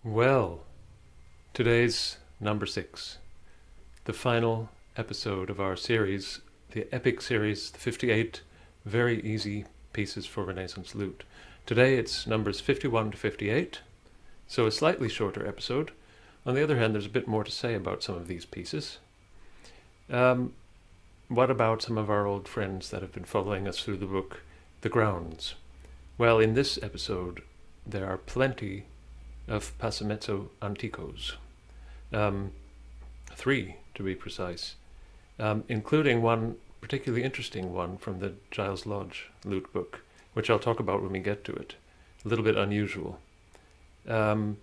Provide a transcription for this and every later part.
Well, today's number 6, the final episode of our series, the epic series, the 58 very easy pieces for Renaissance Lute. Today it's numbers 51 to 58, so a slightly shorter episode. On the other hand, there's a bit more to say about some of these pieces. What about some of our old friends that have been following us through the book, the grounds? Well, in this episode, there are plenty of passamezzo anticos, 3 to be precise, including one particularly interesting one from the Giles Lodge lute book, which I'll talk about when we get to it. A little bit unusual. There's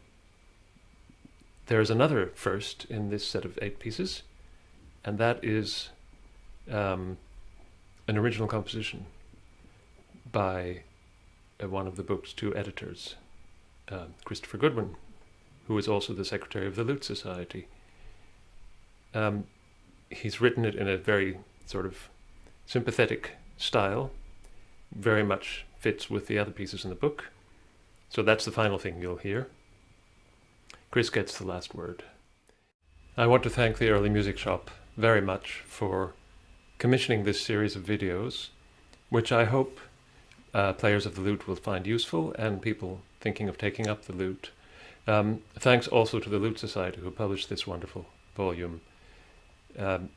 another first in this set of 8 pieces, and that is an original composition by one of the book's 2 editors, Christopher Goodwin, who is also the secretary of the Lute Society. He's written it in a very sort of sympathetic style, very much fits with the other pieces in the book. So that's the final thing you'll hear. Chris gets the last word. I want to thank the Early Music Shop very much for commissioning this series of videos, which I hope players of the lute will find useful, and people thinking of taking up the lute. Thanks also to the Lute Society, who published this wonderful volume,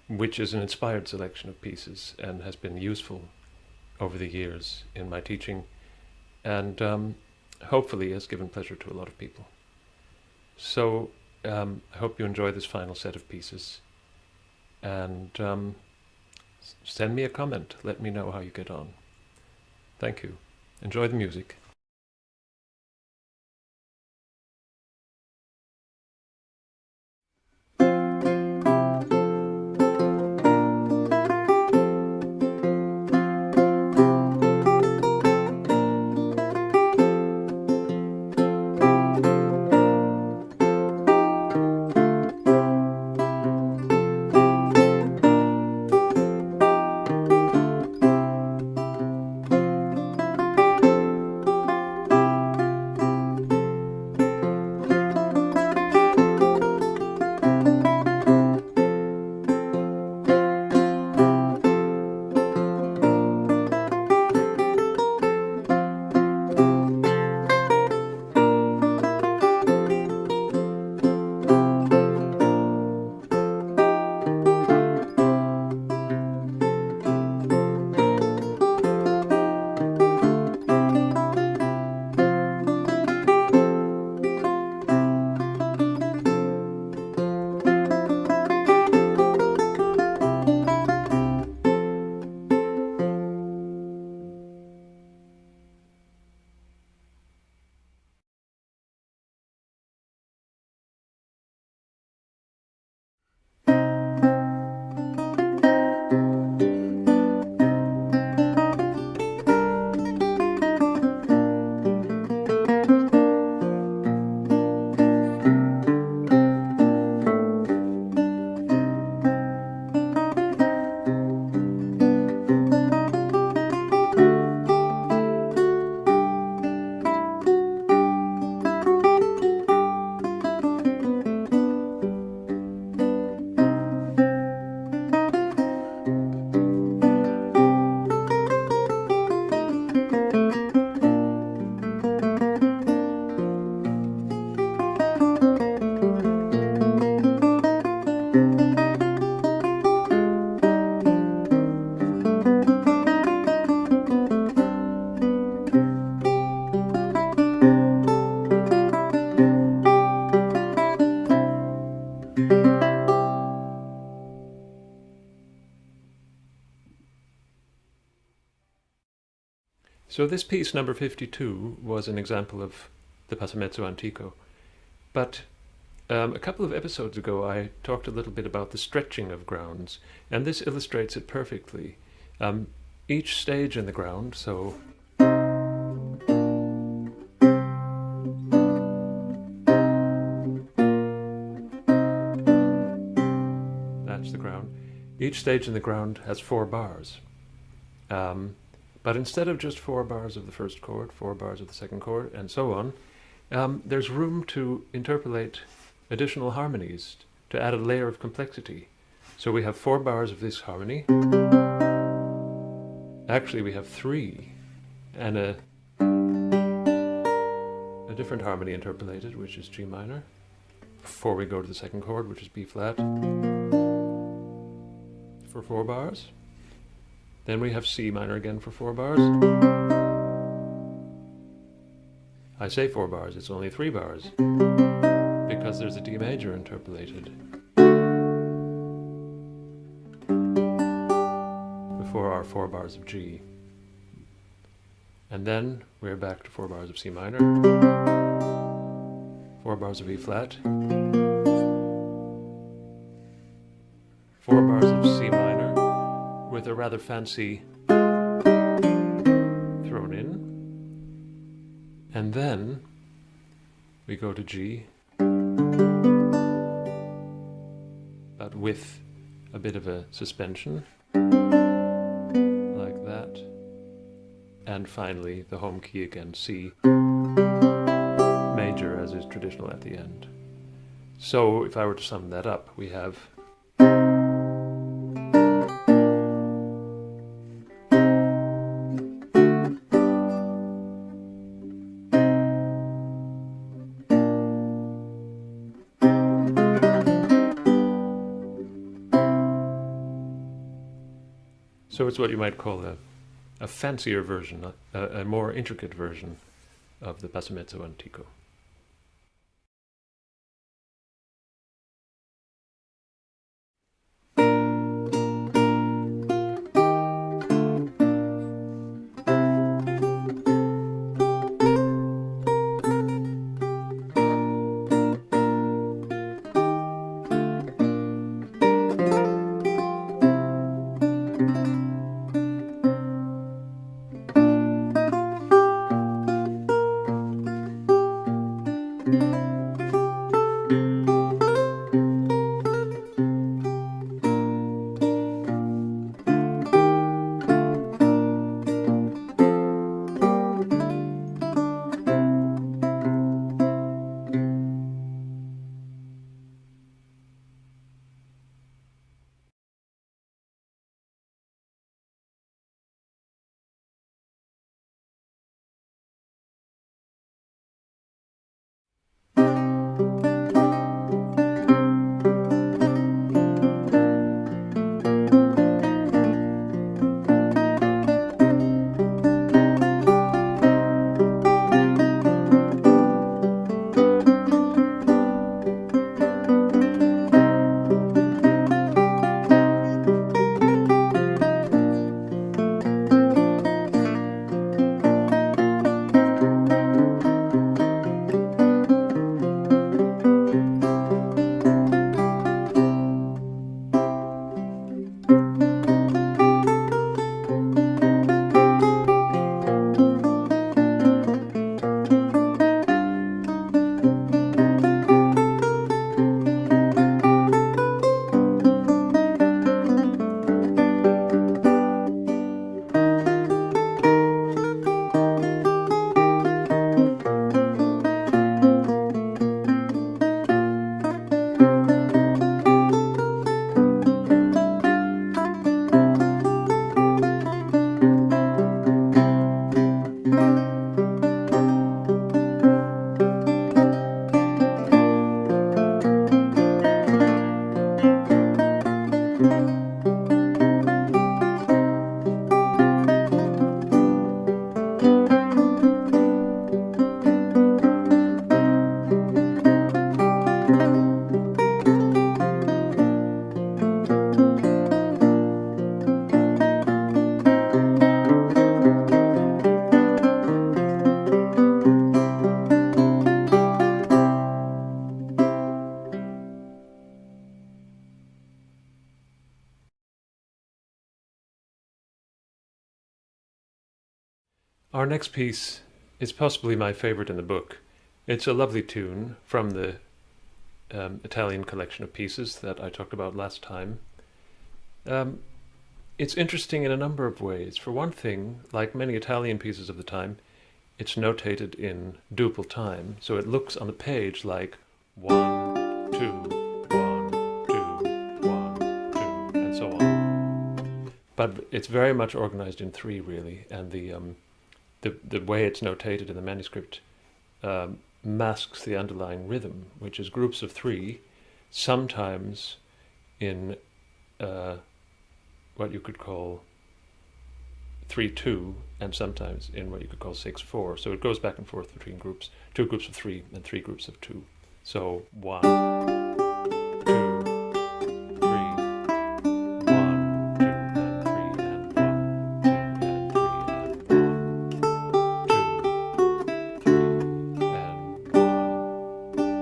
which is an inspired selection of pieces and has been useful over the years in my teaching, and hopefully has given pleasure to a lot of people. So I hope you enjoy this final set of pieces, and send me a comment. Let me know how you get on. Thank you. Enjoy the music. So this piece, number 52, was an example of the passamezzo antico. But a couple of episodes ago I talked a little bit about the stretching of grounds, and this illustrates it perfectly. Each stage in the ground, so that's the ground. Each stage in the ground has 4 bars. But instead of just 4 bars of the first chord, 4 bars of the second chord, and so on, there's room to interpolate additional harmonies to add a layer of complexity. So we have 4 bars of this harmony. Actually, we have 3, and a different harmony interpolated, which is G minor, before we go to the second chord, which is B flat, for 4 bars. Then we have C minor again for 4 bars. I say 4 bars, it's only 3 bars, because there's a D major interpolated before our 4 bars of G. And then we're back to 4 bars of C minor, 4 bars of E flat, 4 bars of C minor, with a rather fancy thrown in. And then we go to G, but with a bit of a suspension, like that. And finally, the home key again, C major, as is traditional at the end. So if I were to sum that up, we have so it's what you might call a fancier version, a more intricate version of the Passamezzo Antico. Our next piece is possibly my favorite in the book. It's a lovely tune from the Italian collection of pieces that I talked about last time. It's interesting in a number of ways. For one thing, like many Italian pieces of the time, it's notated in duple time, so it looks on the page like 1, 2, 1, 2, 1, 2, and so on. But it's very much organized in 3, really, and the way it's notated in the manuscript masks the underlying rhythm, which is groups of 3, sometimes in what you could call 3-2, and sometimes in what you could call 6-4. So it goes back and forth between groups, 2 groups of 3 and 3 groups of 2. So 1, 2, 3, 1, 2, and 3, and 1, 2, and 3, and 1, 2, 3, and 1, 2,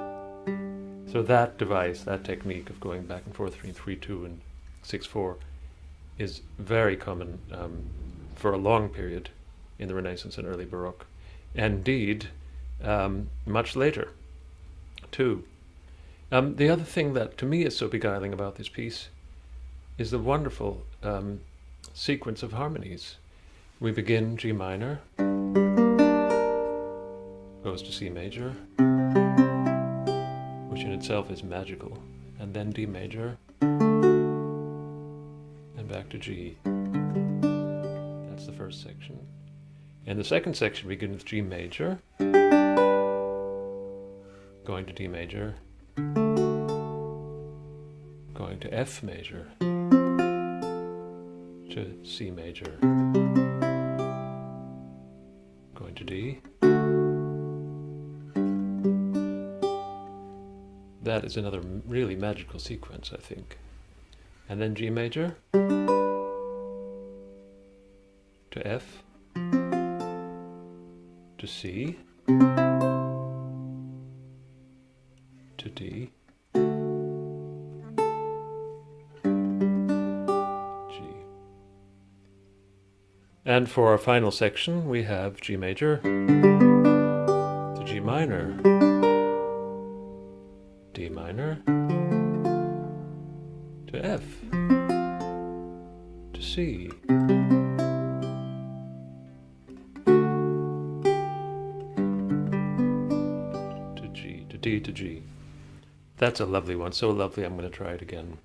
3. So that device, that technique of going back and forth between 3-2 and 6-4 is very common for a long period in the Renaissance and early Baroque. And indeed, much later, too. The other thing that to me is so beguiling about this piece is the wonderful sequence of harmonies. We begin G minor, goes to C major, which in itself is magical, and then D major, and back to G. That's the first section. And the second section begins with G major, going to D major, going to F major, to C major, going to D. That is another really magical sequence, I think. And then G major, to F, to C, to D, G. And for our final section, we have G major to G minor, D minor, to F, to C, to G, to D, to G. That's a lovely one, so lovely I'm going to try it again.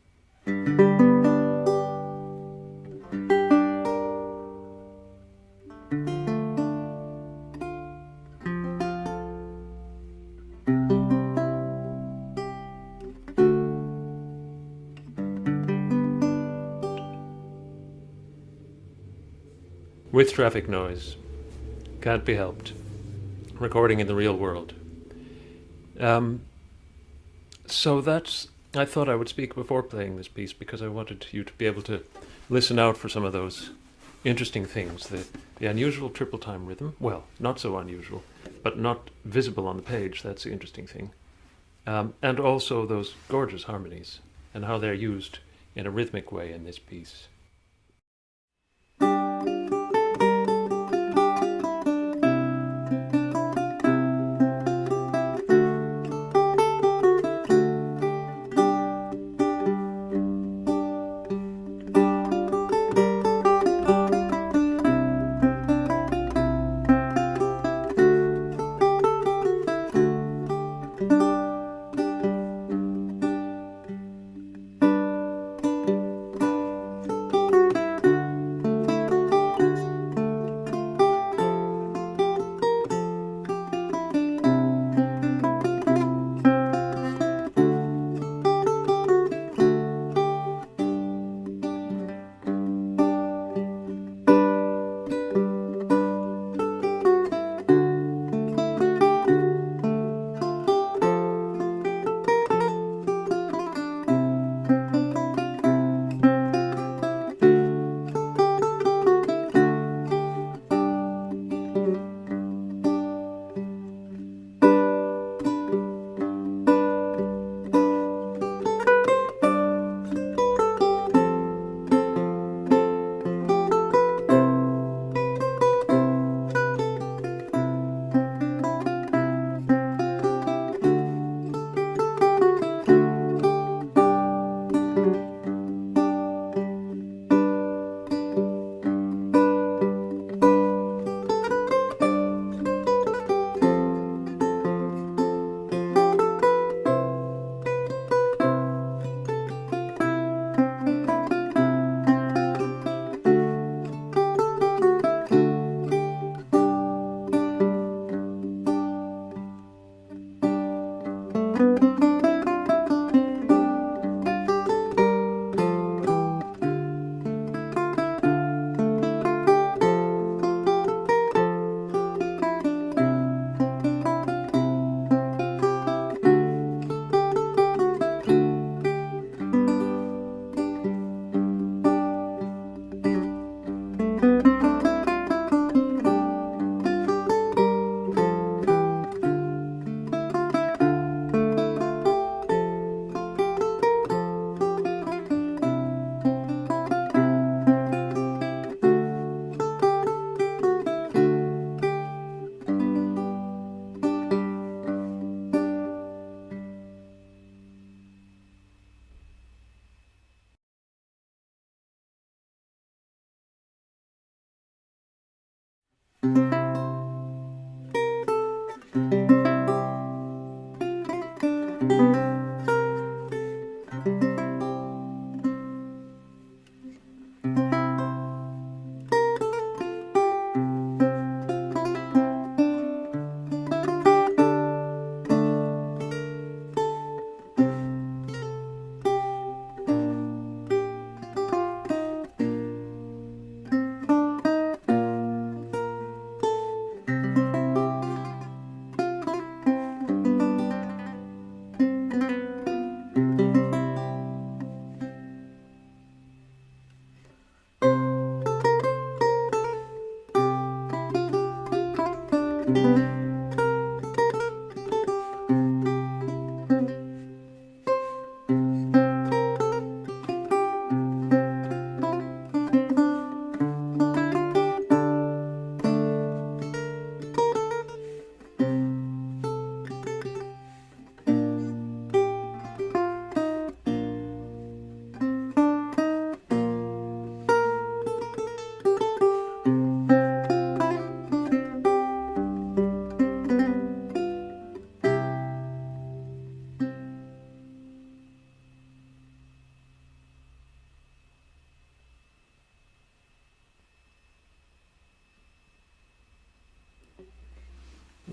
With traffic noise, can't be helped. Recording in the real world. So I thought I would speak before playing this piece because I wanted you to be able to listen out for some of those interesting things. The unusual triple time rhythm, well, not so unusual, but not visible on the page, that's the interesting thing. And also those gorgeous harmonies and how they're used in a rhythmic way in this piece.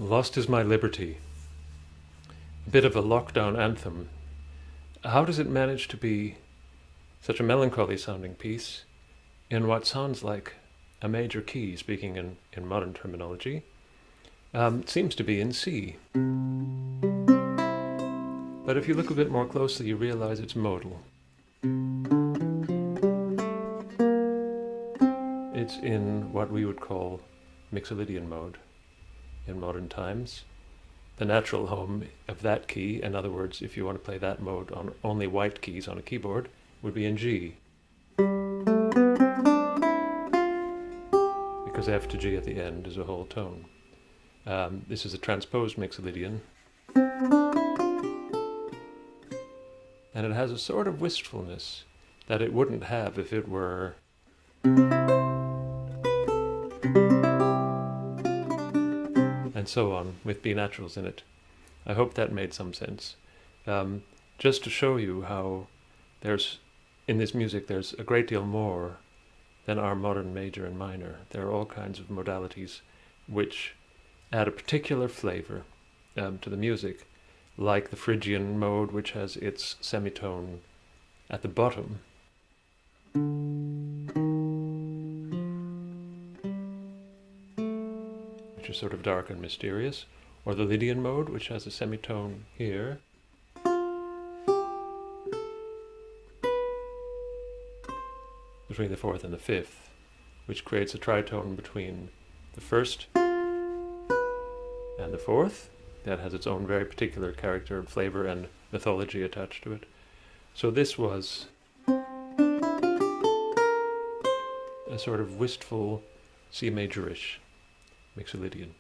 Lost is My Liberty. A bit of a lockdown anthem. How does it manage to be such a melancholy sounding piece in what sounds like a major key, speaking in modern terminology? It seems to be in C. But if you look a bit more closely, you realize it's modal. It's in what we would call Mixolydian mode in modern times. The natural home of that key, in other words, if you want to play that mode on only white keys on a keyboard, would be in G. Because F to G at the end is a whole tone. This is a transposed Mixolydian. And it has a sort of wistfulness that it wouldn't have if it were and so on, with B naturals in it. I hope that made some sense. Just to show you how in this music there's a great deal more than our modern major and minor. There are all kinds of modalities which add a particular flavor to the music, like the Phrygian mode, which has its semitone at the bottom. Which is sort of dark and mysterious, or the Lydian mode, which has a semitone here, between the fourth and the fifth, which creates a tritone between the first and the fourth, that has its own very particular character, flavor, and mythology attached to it. So this was a sort of wistful C major-ish Mixolydian.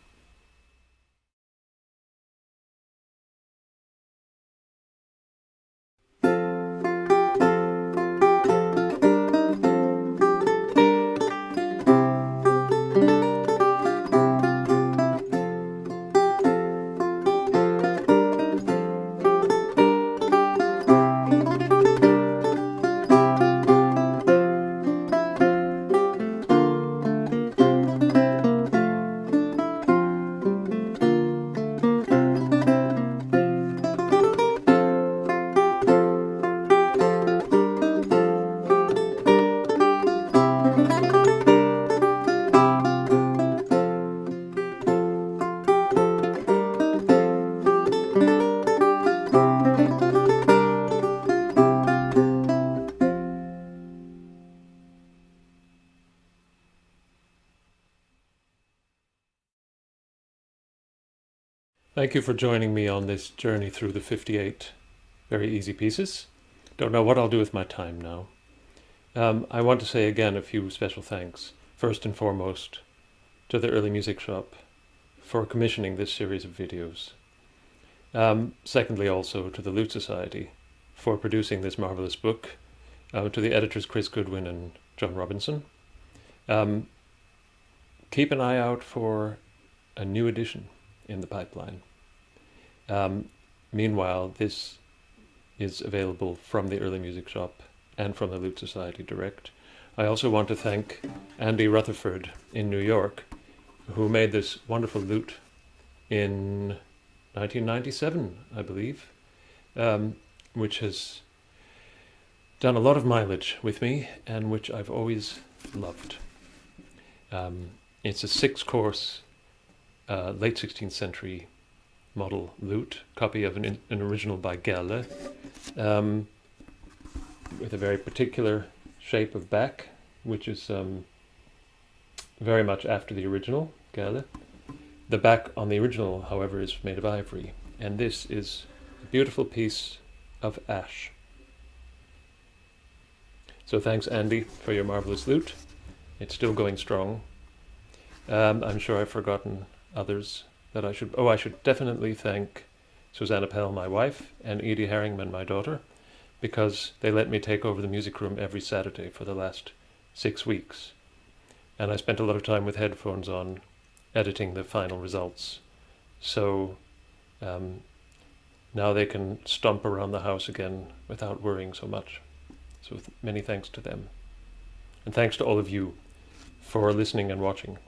Thank you for joining me on this journey through the 58 very easy pieces. Don't know what I'll do with my time now. I want to say again a few special thanks. First and foremost, to the Early Music Shop for commissioning this series of videos. Secondly, also to the Lute Society for producing this marvelous book. To the editors Chris Goodwin and John Robinson. Keep an eye out for a new edition in the pipeline. Meanwhile, this is available from the Early Music Shop and from the Lute Society direct. I also want to thank Andy Rutherford in New York, who made this wonderful lute in 1997, I believe, which has done a lot of mileage with me and which I've always loved. It's a 6-course late 16th century Modal lute, copy of an original by Gerle, with a very particular shape of back, which is very much after the original, Gerle. The back on the original, however, is made of ivory, and this is a beautiful piece of ash. So thanks, Andy, for your marvelous lute. It's still going strong. I'm sure I've forgotten others that I should definitely thank Susanna Pell, my wife, and Edie Heringman, my daughter, because they let me take over the music room every Saturday for the last 6 weeks. And I spent a lot of time with headphones on editing the final results. So now they can stomp around the house again without worrying so much. So many thanks to them. And thanks to all of you for listening and watching.